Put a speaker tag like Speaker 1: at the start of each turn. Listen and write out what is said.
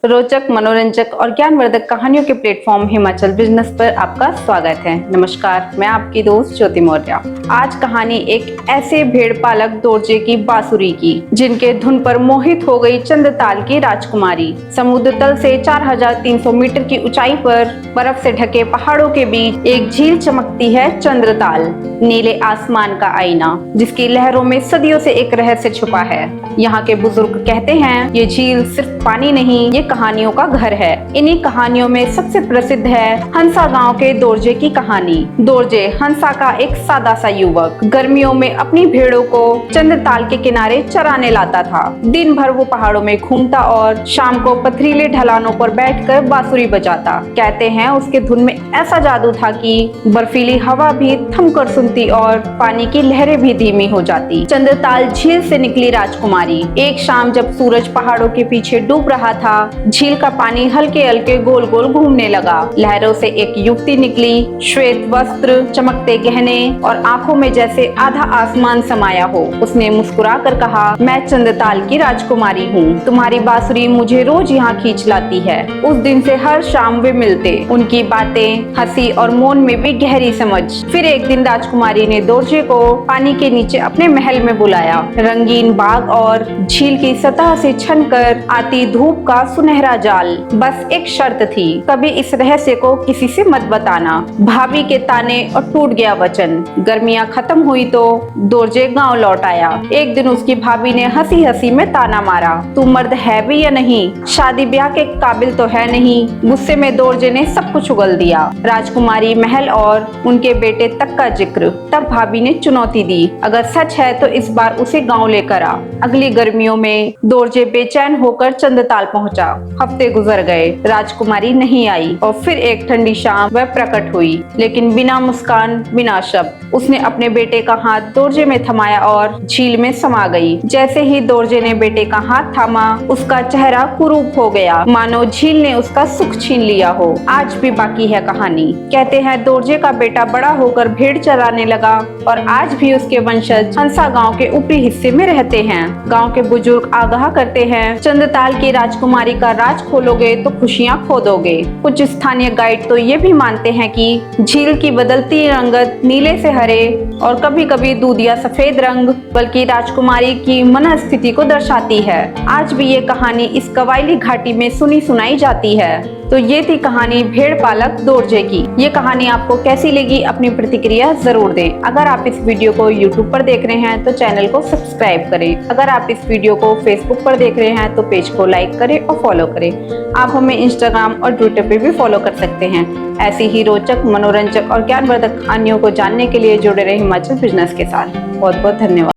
Speaker 1: रोचक, मनोरंजक और ज्ञानवर्धक कहानियों के प्लेटफॉर्म हिमाचल बिजनेस पर आपका स्वागत है। नमस्कार, मैं आपकी दोस्त ज्योति मौर्य। आज कहानी एक ऐसे भेड़ पालक दोरजे की बांसुरी की, जिनके धुन पर मोहित हो गई चंद्रताल की राजकुमारी। समुद्र तल से 4300 मीटर की ऊंचाई पर बर्फ से ढके पहाड़ों के बीच एक झील चमकती है चंद्रताल, नीले आसमान का आईना, जिसकी लहरों में सदियों से एक रहस्य छुपा है। यहाँ के बुजुर्ग कहते हैं, ये झील सिर्फ पानी नहीं, ये कहानियों का घर है। इन्हीं कहानियों में सबसे प्रसिद्ध है हंसा गांव के दोरजे की कहानी। दोरजे हंसा का एक सादा सा युवक गर्मियों में अपनी भेड़ों को चंद्रताल के किनारे चराने लाता था। दिन भर वो पहाड़ों में घूमता और शाम को पथरीले ढलानों पर बैठकर बांसुरी बजाता। कहते हैं उसके धुन में ऐसा जादू था कि बर्फीली हवा भी थमकर सुनती और पानी की लहरें भी धीमी हो जाती। चंद्रताल झील से निकली राजकुमारी। एक शाम जब सूरज पहाड़ों के पीछे डूब रहा था, झील का पानी हल्के हल्के गोल गोल घूमने लगा। लहरों से एक युवती निकली, श्वेत वस्त्र, चमकते गहने और आंखों में जैसे आधा आसमान समाया हो। उसने मुस्कुरा कर कहा, मैं चंद्रताल की राजकुमारी हूँ, तुम्हारी बांसुरी मुझे रोज यहाँ खींच लाती है। उस दिन से हर शाम वे मिलते, उनकी बातें, हंसी और मौन में भी गहरी समझ। फिर एक दिन राजकुमारी ने दोरजे को पानी के नीचे अपने महल में बुलाया। रंगीन बाग और झील की सतह से छनकर आती धूप का सुनहरा जाल। बस एक शर्त थी, कभी इस रहस्य को किसी से मत बताना। भाभी के ताने और टूट गया वचन। गर्मियां खत्म हुई तो दोरजे गांव लौट आया। एक दिन उसकी भाभी ने हंसी हंसी में ताना मारा, तू मर्द है भी या नहीं, शादी ब्याह के काबिल तो है नहीं। गुस्से में दोरजे ने सब कुछ उगल दिया, राजकुमारी, महल और उनके बेटे तक का जिक्र। तब भाभी ने चुनौती दी, अगर सच है तो इस बार उसे गाँव लेकर आ। अगली गर्मियों में दोरजे बेचैन होकर चंद्रताल पहुंचा। हफ्ते गुजर गए, राजकुमारी नहीं आई और फिर एक ठंडी शाम वह प्रकट हुई, लेकिन बिना मुस्कान, बिना शब्द। उसने अपने बेटे का हाथ दोरजे में थमाया और झील में समा गई। जैसे ही दोरजे ने बेटे का हाथ थामा, उसका चेहरा कुरूप हो गया, मानो झील ने उसका सुख छीन लिया हो। आज भी बाकी है कहानी। कहते हैं दोरजे का बेटा बड़ा होकर भेड़ चराने लगा और आज भी उसके वंशज हंसा गाँव के ऊपरी हिस्से में रहते हैं। गाँव के बुजुर्ग आगाह करते हैं, चंद्रताल की राजकुमारी का राज खोलोगे तो खुशियां खो दोगे। कुछ स्थानीय गाइड तो ये भी मानते हैं कि झील की बदलती रंगत नीले से हरे और कभी कभी दूध या सफेद रंग बल्कि राजकुमारी की मनस्थिति को दर्शाती है। आज भी ये कहानी इस कवायली घाटी में सुनी सुनाई जाती है। तो ये थी कहानी भेड़ पालक दोरजे की। ये कहानी आपको कैसी लगी, अपनी प्रतिक्रिया जरूर दें। अगर आप इस वीडियो को YouTube पर देख रहे हैं तो चैनल को सब्सक्राइब करें। अगर आप इस वीडियो को Facebook पर देख रहे हैं तो पेज को लाइक करें और फॉलो करें। आप हमें Instagram और Twitter पे भी फॉलो कर सकते हैं। ऐसी ही रोचक, मनोरंजक और ज्ञानवर्धक कहानियों को जानने के लिए जुड़े रहे हिमाचल बिजनेस के साथ। बहुत बहुत धन्यवाद।